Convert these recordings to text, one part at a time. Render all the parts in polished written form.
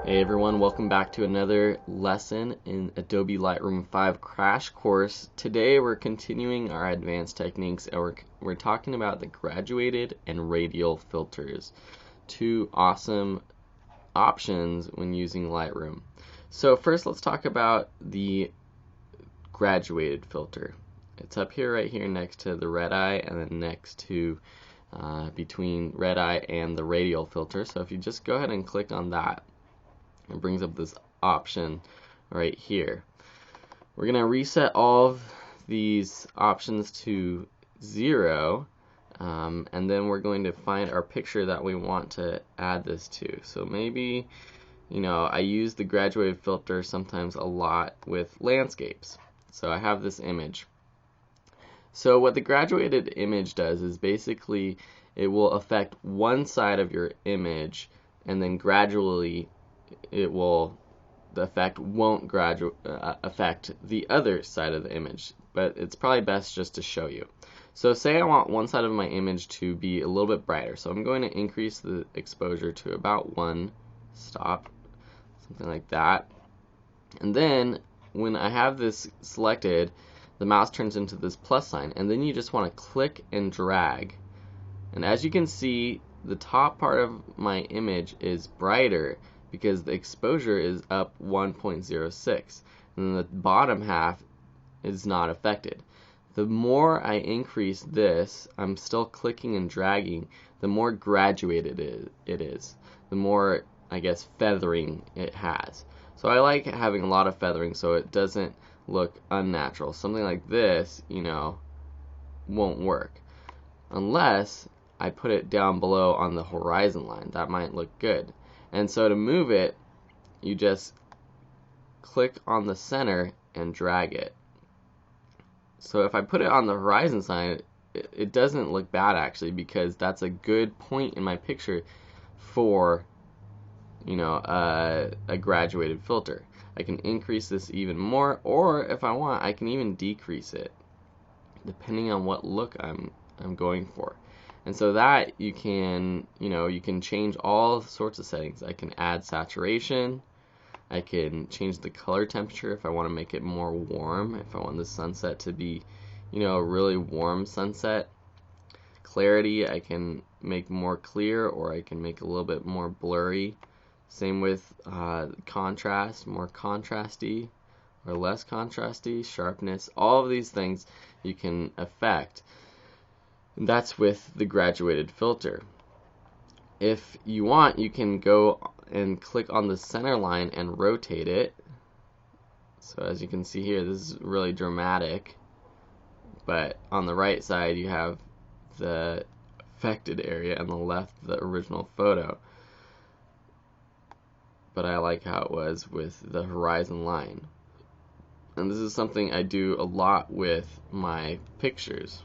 Hey everyone, welcome back to another lesson in Adobe Lightroom 5 crash course. Today we're continuing our advanced techniques and we're talking about the graduated and radial filters. Two awesome options when using Lightroom. So first let's talk about the graduated filter. It's up here right here next to the red eye and then next to between red eye and the radial filter. So if you just go ahead and click on that, it brings up this option right here. We're going to reset all of these options to 0, and then we're going to find our picture that we want to add this to. So maybe, I use the graduated filter sometimes a lot with landscapes. So I have this image. So what the graduated image does is basically it will affect one side of your image, and then gradually the effect won't affect the other side of the image, but it's probably best just to show you. So say I want one side of my image to be a little bit brighter, so I'm going to increase the exposure to about 1 stop, something like that. And then when I have this selected, the mouse turns into this plus sign, and then you just want to click and drag. And as you can see, the top part of my image is brighter because the exposure is up 1.06, and the bottom half is not affected. The more I increase this, I'm still clicking and dragging, the more graduated it is, the more, I guess, feathering it has. So I like having a lot of feathering so it doesn't look unnatural. Something like this, won't work unless I put it down below on the horizon line. That might look good. And so to move it, you just click on the center and drag it. So if I put it on the horizon side, it doesn't look bad actually, because that's a good point in my picture for a graduated filter. I can increase this even more, or if I want, I can even decrease it depending on what look I'm going for. And so that you can change all sorts of settings. I can add saturation. I can change the color temperature if I want to make it more warm. If I want the sunset to be, a really warm sunset. Clarity, I can make more clear, or I can make a little bit more blurry. Same with contrast, more contrasty or less contrasty. Sharpness, all of these things you can affect. That's with the graduated filter. If you want, you can go and click on the center line and rotate it. So as you can see here, this is really dramatic. But on the right side, you have the affected area, and the left, the original photo. But I like how it was with the horizon line. And this is something I do a lot with my pictures.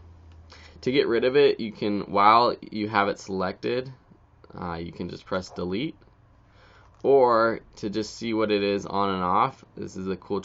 To get rid of it, you can, while you have it selected, you can just press delete. Or to just see what it is on and off, this is a cool